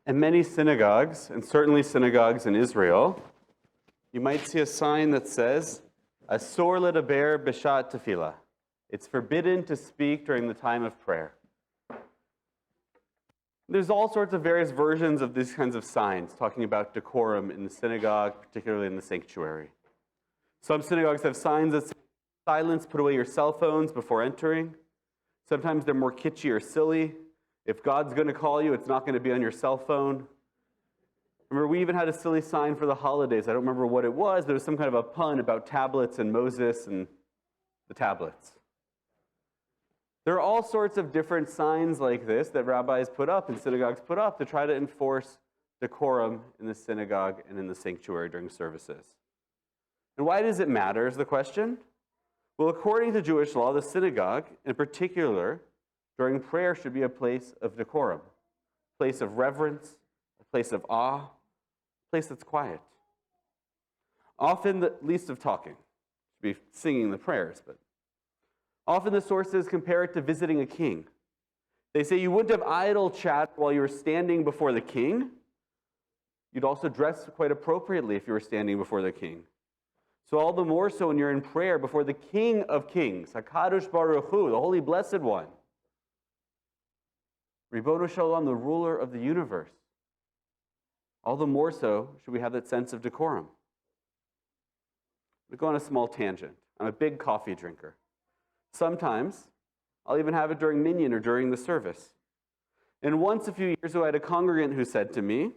In many synagogues, and certainly synagogues in Israel, you might see a sign that says, Asor ledaber b'shat tefillah. It's forbidden to speak during the time of prayer. There's all sorts of various versions of these kinds of signs, talking about decorum in the synagogue, particularly in the sanctuary. Some synagogues have signs that say, silence, put away your cell phones before entering. Sometimes they're more kitschy or silly. If God's going to call you, it's not going to be on your cell phone. Remember, we even had a silly sign for the holidays. I don't remember what it was, but it was some kind of a pun about tablets and Moses and the tablets. There are all sorts of different signs like this that rabbis put up and synagogues put up to try to enforce decorum in the synagogue and in the sanctuary during services. And why does it matter is the question? Well, according to Jewish law, the synagogue, in particular, during prayer should be a place of decorum, a place of reverence, a place of awe, a place that's quiet. Often the least of talking. Should be singing the prayers, but often the sources compare it to visiting a king. They say you wouldn't have idle chat while you were standing before the king. You'd also dress quite appropriately if you were standing before the king. So all the more so when you're in prayer before the King of Kings, HaKadosh Baruch Hu, the Holy Blessed One, Ribono Shalom, the ruler of the universe. All the more so should we have that sense of decorum. We'll go on a small tangent. I'm a big coffee drinker. Sometimes I'll even have it during minyan or during the service. And once a few years ago, I had a congregant who said to me,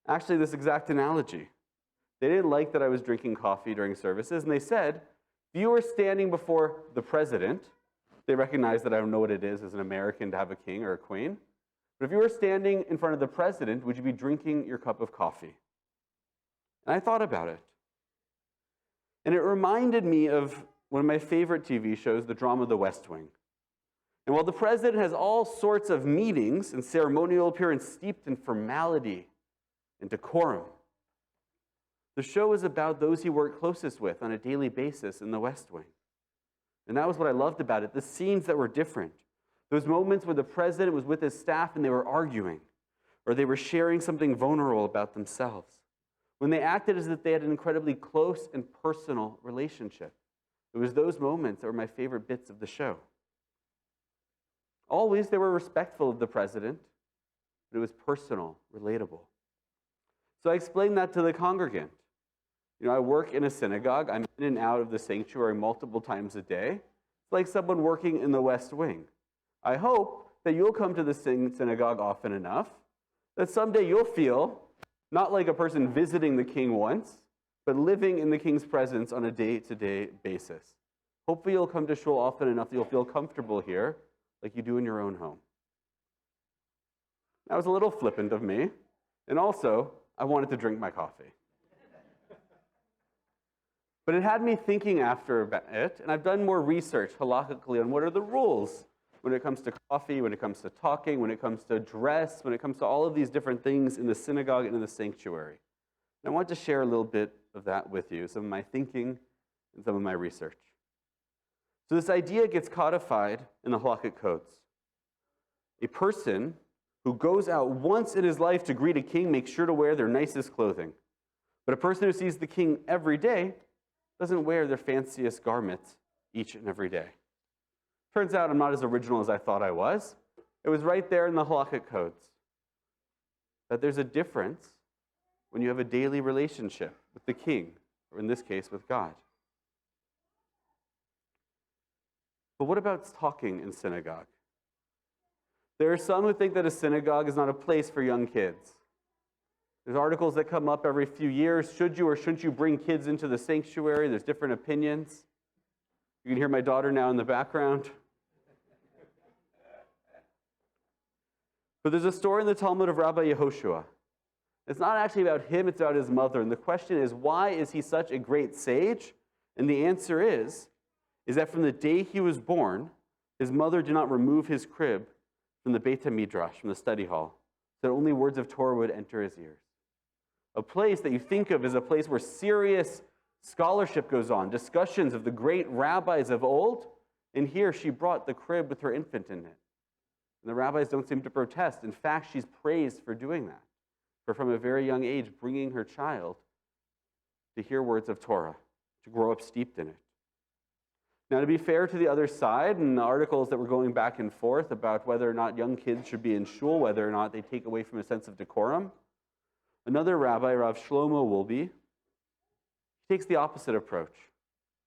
actually this exact analogy. They didn't like that I was drinking coffee during services, and they said, if you were standing before the president, they recognize that I don't know what it is as an American to have a king or a queen, but if you were standing in front of the president, would you be drinking your cup of coffee? And I thought about it. And it reminded me of one of my favorite TV shows, the drama The West Wing. And while the president has all sorts of meetings and ceremonial appearance steeped in formality and decorum, the show is about those he worked closest with on a daily basis in the West Wing. And that was what I loved about it, the scenes that were different. Those moments where the president was with his staff and they were arguing, or they were sharing something vulnerable about themselves. When they acted as if they had an incredibly close and personal relationship. It was those moments that were my favorite bits of the show. Always they were respectful of the president, but it was personal, relatable. So I explained that to the congregant. I work in a synagogue. I'm in and out of the sanctuary multiple times a day. It's like someone working in the West Wing. I hope that you'll come to the synagogue often enough that someday you'll feel not like a person visiting the king once, but living in the king's presence on a day-to-day basis. Hopefully you'll come to shul often enough that you'll feel comfortable here like you do in your own home. That was a little flippant of me, and also I wanted to drink my coffee. But it had me thinking after it, and I've done more research halachically on what are the rules when it comes to coffee, when it comes to talking, when it comes to dress, when it comes to all of these different things in the synagogue and in the sanctuary. And I want to share a little bit of that with you, some of my thinking and some of my research. So this idea gets codified in the halakhic codes. A person who goes out once in his life to greet a king makes sure to wear their nicest clothing. But a person who sees the king every day doesn't wear their fanciest garments each and every day. Turns out I'm not as original as I thought I was. It was right there in the halakhic codes that there's a difference when you have a daily relationship with the king, or in this case, with God. But what about talking in synagogue? There are some who think that a synagogue is not a place for young kids. There's articles that come up every few years. Should you or shouldn't you bring kids into the sanctuary? There's different opinions. You can hear my daughter now in the background. But there's a story in the Talmud of Rabbi Yehoshua. It's not actually about him, it's about his mother. And the question is, why is he such a great sage? And the answer is that from the day he was born, his mother did not remove his crib from the Beit HaMidrash, from the study hall, so that only words of Torah would enter his ears. A place that you think of as a place where serious scholarship goes on, discussions of the great rabbis of old, and here she brought the crib with her infant in it. And the rabbis don't seem to protest. In fact, she's praised for doing that, for from a very young age bringing her child to hear words of Torah, to grow up steeped in it. Now, to be fair to the other side, and the articles that were going back and forth about whether or not young kids should be in shul, whether or not they take away from a sense of decorum, another rabbi, Rav Shlomo Wolbe, takes the opposite approach.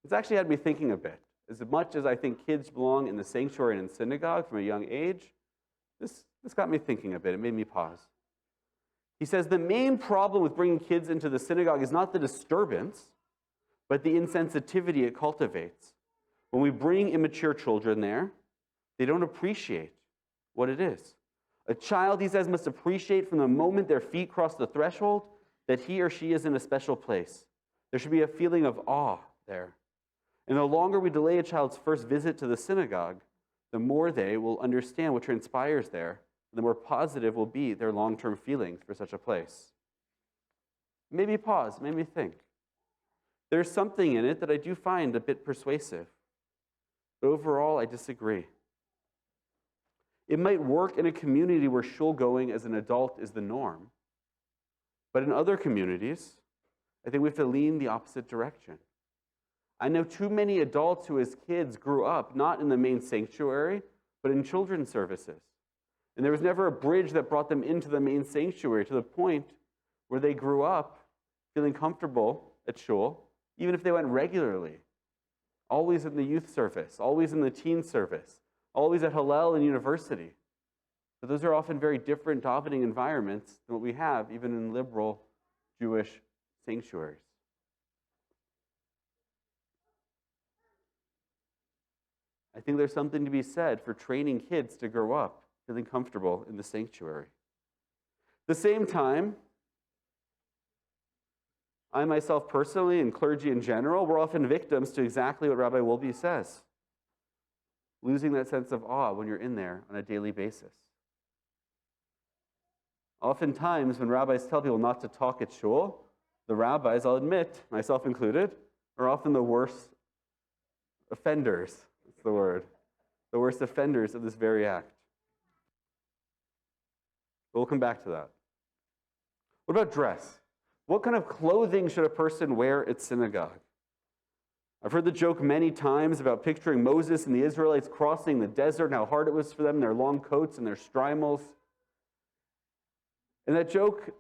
It's actually had me thinking a bit. As much as I think kids belong in the sanctuary and in synagogue from a young age, this got me thinking a bit. It made me pause. He says the main problem with bringing kids into the synagogue is not the disturbance, but the insensitivity it cultivates. When we bring immature children there, they don't appreciate what it is. A child, he says, must appreciate from the moment their feet cross the threshold that he or she is in a special place. There should be a feeling of awe there. And the longer we delay a child's first visit to the synagogue, the more they will understand what transpires there, the more positive will be their long-term feelings for such a place. Maybe pause, maybe think. There's something in it that I do find a bit persuasive. But overall, I disagree. It might work in a community where shul going as an adult is the norm. But in other communities, I think we have to lean the opposite direction. I know too many adults who as kids grew up not in the main sanctuary, but in children's services. And there was never a bridge that brought them into the main sanctuary to the point where they grew up feeling comfortable at shul, even if they went regularly. Always in the youth service, always in the teen service, always at Hillel and university. But those are often very different davening environments than what we have even in liberal Jewish sanctuaries. I think there's something to be said for training kids to grow up feeling comfortable in the sanctuary. At the same time, I myself personally and clergy in general, we're often victims to exactly what Rabbi Wolbe says. Losing that sense of awe when you're in there on a daily basis. Oftentimes, when rabbis tell people not to talk at shul, the rabbis, I'll admit, myself included, are often the worst offenders. That's the word. The worst offenders of this very act. But we'll come back to that. What about dress? What kind of clothing should a person wear at synagogue? I've heard the joke many times about picturing Moses and the Israelites crossing the desert and how hard it was for them in their long coats and their strimals. And that joke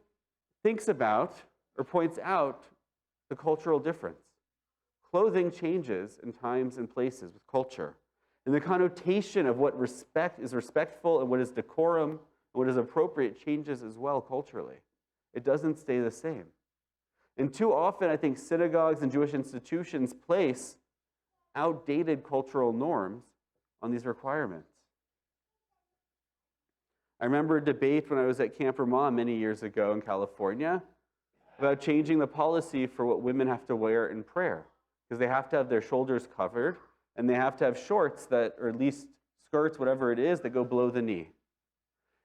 thinks about or points out the cultural difference. Clothing changes in times and places with culture. And the connotation of what respect is respectful and what is decorum and what is appropriate changes as well culturally. It doesn't stay the same. And too often, I think synagogues and Jewish institutions place outdated cultural norms on these requirements. I remember a debate when I was at Camp Ramah many years ago in California about changing the policy for what women have to wear in prayer, because they have to have their shoulders covered, and they have to have shorts that, or at least skirts, whatever it is, that go below the knee.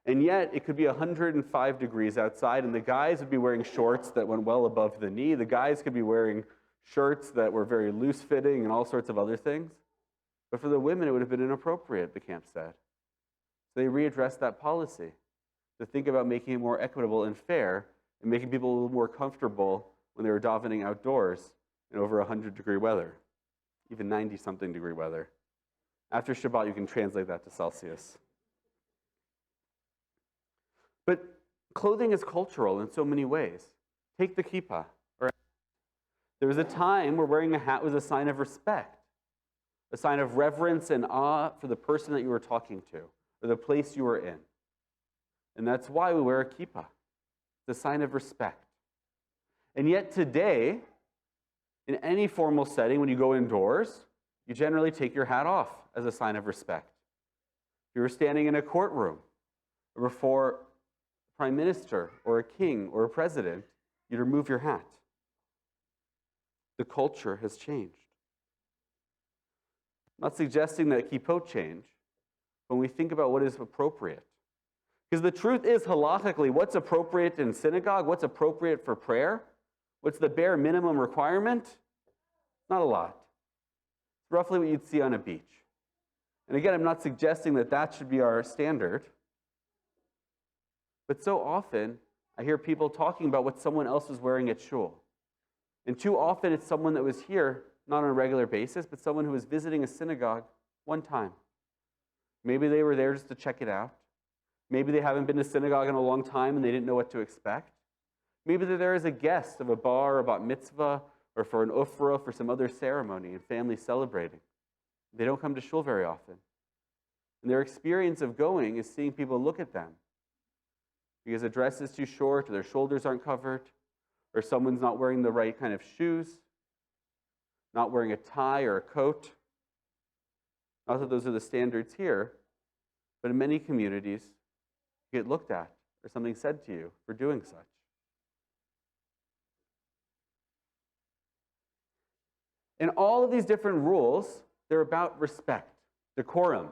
And yet, it could be 105 degrees outside, and the guys would be wearing shorts that went well above the knee. The guys could be wearing shirts that were very loose-fitting and all sorts of other things. But for the women, it would have been inappropriate, the camp said. So they readdressed that policy to think about making it more equitable and fair and making people a little more comfortable when they were davening outdoors in over 100-degree weather, even 90-something degree weather. After Shabbat, you can translate that to Celsius. But clothing is cultural in so many ways. Take the kippah. There was a time where wearing a hat was a sign of respect, a sign of reverence and awe for the person that you were talking to or the place you were in. And that's why we wear a kippah. It's a sign of respect. And yet today, in any formal setting, when you go indoors, you generally take your hat off as a sign of respect. If you were standing in a courtroom or before prime minister or a king or a president, you'd remove your hat. The culture has changed. I'm not suggesting that kippot change when we think about what is appropriate. Because the truth is, halachically, what's appropriate in synagogue, what's appropriate for prayer, what's the bare minimum requirement? Not a lot. It's roughly what you'd see on a beach. And again, I'm not suggesting that that should be our standard. But so often, I hear people talking about what someone else is wearing at shul. And too often, it's someone that was here, not on a regular basis, but someone who was visiting a synagogue one time. Maybe they were there just to check it out. Maybe they haven't been to synagogue in a long time and they didn't know what to expect. Maybe they're there as a guest of a bar or bat mitzvah or for an ufra, for some other ceremony and family celebrating. They don't come to shul very often. And their experience of going is seeing people look at them because the dress is too short or their shoulders aren't covered or someone's not wearing the right kind of shoes, not wearing a tie or a coat. Not that those are the standards here, but in many communities, you get looked at or something said to you for doing such. And all of these different rules, they're about respect, decorum,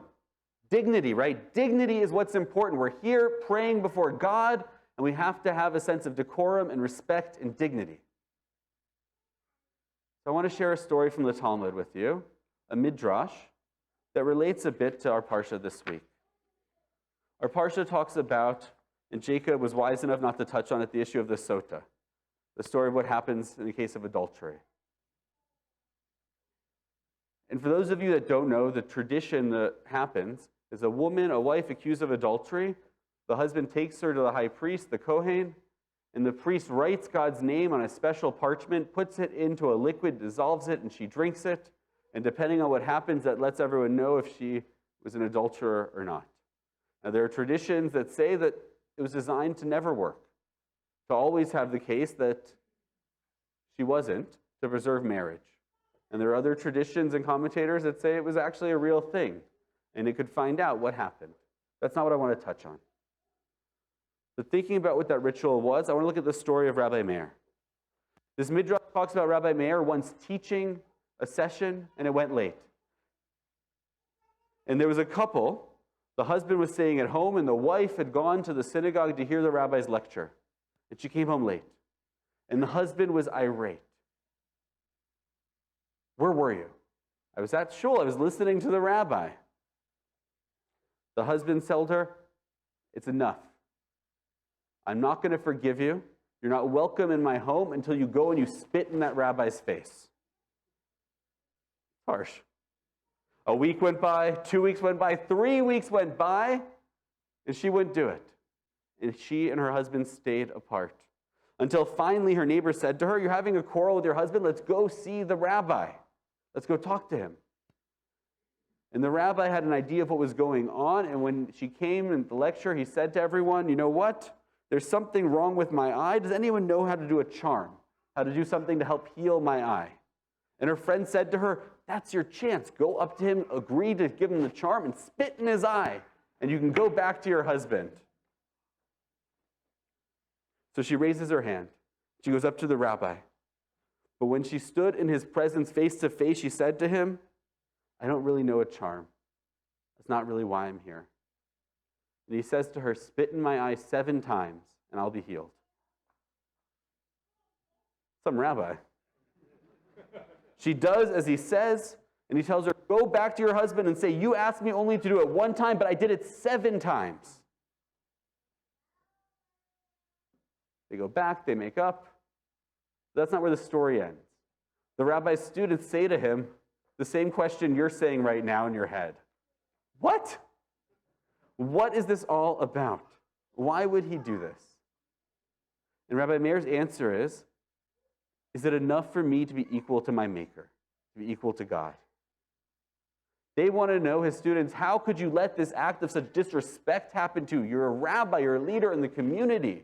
dignity, right? Dignity is what's important. We're here praying before God, and we have to have a sense of decorum and respect and dignity. So I want to share a story from the Talmud with you, a midrash, that relates a bit to our Parsha this week. Our Parsha talks about, and Jacob was wise enough not to touch on it, the issue of the sota, the story of what happens in the case of adultery. And for those of you that don't know, the tradition that happens is a wife accused of adultery, the husband takes her to the high priest, the Kohen, and the priest writes God's name on a special parchment, puts it into a liquid, dissolves it, and she drinks it. And depending on what happens, that lets everyone know if she was an adulterer or not. Now, there are traditions that say that it was designed to never work, to always have the case that she wasn't, to preserve marriage. And there are other traditions and commentators that say it was actually a real thing, and it could find out what happened. That's not what I want to touch on. But thinking about what that ritual was, I want to look at the story of Rabbi Meir. This midrash talks about Rabbi Meir once teaching a session, and it went late. And there was a couple. The husband was staying at home, and the wife had gone to the synagogue to hear the rabbi's lecture. And she came home late. And the husband was irate. Where were you? I was at shul. I was listening to the rabbi. The husband told her, it's enough. I'm not going to forgive you. You're not welcome in my home until you go and you spit in that rabbi's face. Harsh. A week went by, 2 weeks went by, 3 weeks went by, and she wouldn't do it. And she and her husband stayed apart. Until finally her neighbor said to her, you're having a quarrel with your husband, let's go see the rabbi. Let's go talk to him. And the rabbi had an idea of what was going on, and when she came in the lecture, he said to everyone, you know what? There's something wrong with my eye. Does anyone know how to do a charm? How to do something to help heal my eye? And her friend said to her, that's your chance. Go up to him, agree to give him the charm, and spit in his eye, and you can go back to your husband. So she raises her hand. She goes up to the rabbi. But when she stood in his presence face to face, she said to him, I don't really know a charm. That's not really why I'm here. And he says to her, spit in my eye 7 times, and I'll be healed. Some rabbi. She does as he says, and he tells her, go back to your husband and say, you asked me only to do it 1 time, but I did it 7 times. They go back, they make up. That's not where the story ends. The rabbi's students say to him the same question you're saying right now in your head. What? What is this all about? Why would he do this? And Rabbi Meir's answer is it enough for me to be equal to my Maker, to be equal to God? They want to know, his students, how could you let this act of such disrespect happen to you? You're a rabbi, you're a leader in the community.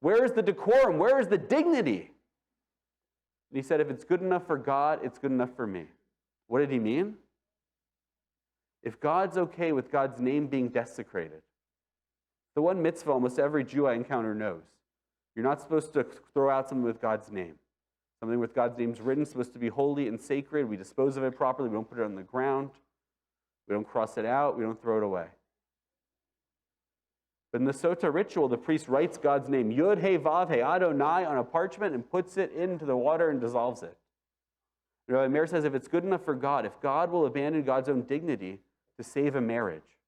Where is the decorum? Where is the dignity? And he said, if it's good enough for God, it's good enough for me. What did he mean? If God's okay with God's name being desecrated, the one mitzvah almost every Jew I encounter knows. You're not supposed to throw out something with God's name. Something with God's name's written is supposed to be holy and sacred. We dispose of it properly. We don't put it on the ground. We don't cross it out. We don't throw it away. But in the Sota ritual, the priest writes God's name, Yud He Vav He Adonai, on a parchment and puts it into the water and dissolves it. Rabbi Meir says if it's good enough for God, if God will abandon God's own dignity to save a marriage,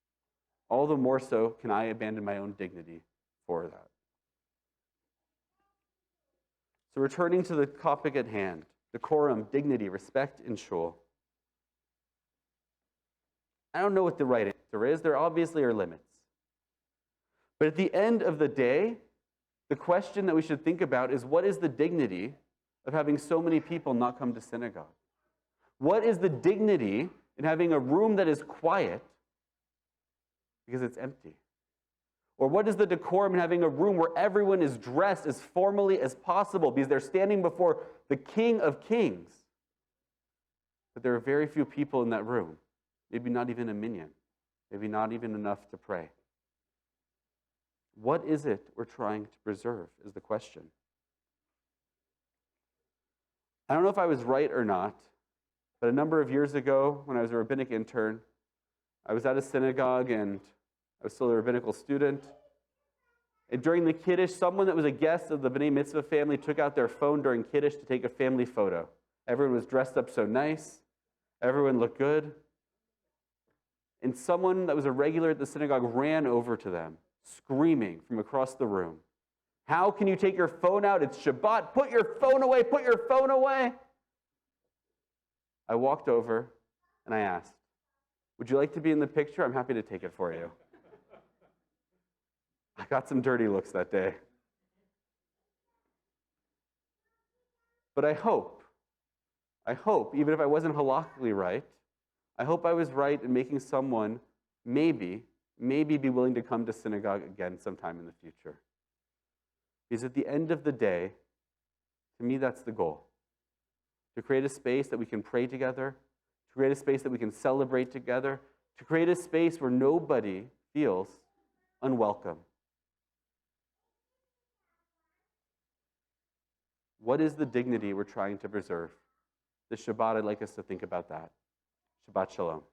all the more so can I abandon my own dignity for that. So returning to the topic at hand, decorum, dignity, respect in shul. I don't know what the right answer is. There obviously are limits. But at the end of the day, the question that we should think about is, what is the dignity of having so many people not come to synagogue? What is the dignity in having a room that is quiet because it's empty? Or what is the decorum in having a room where everyone is dressed as formally as possible because they're standing before the King of Kings? But there are very few people in that room. Maybe not even a minyan. Maybe not even enough to pray. What is it we're trying to preserve is the question. I don't know if I was right or not, but a number of years ago when I was a rabbinic intern, I was at a synagogue and I was still a rabbinical student. And during the Kiddush, someone that was a guest of the B'nai Mitzvah family took out their phone during Kiddush to take a family photo. Everyone was dressed up so nice. Everyone looked good. And someone that was a regular at the synagogue ran over to them, screaming from across the room, "How can you take your phone out? It's Shabbat. Put your phone away. Put your phone away." I walked over and I asked, "Would you like to be in the picture? I'm happy to take it for you." I got some dirty looks that day. But I hope, even if I wasn't halakhically right, I hope I was right in making someone maybe be willing to come to synagogue again sometime in the future. Because at the end of the day, to me, that's the goal. To create a space that we can pray together, to create a space that we can celebrate together, to create a space where nobody feels unwelcome. What is the dignity we're trying to preserve? This Shabbat, I'd like us to think about that. Shabbat Shalom.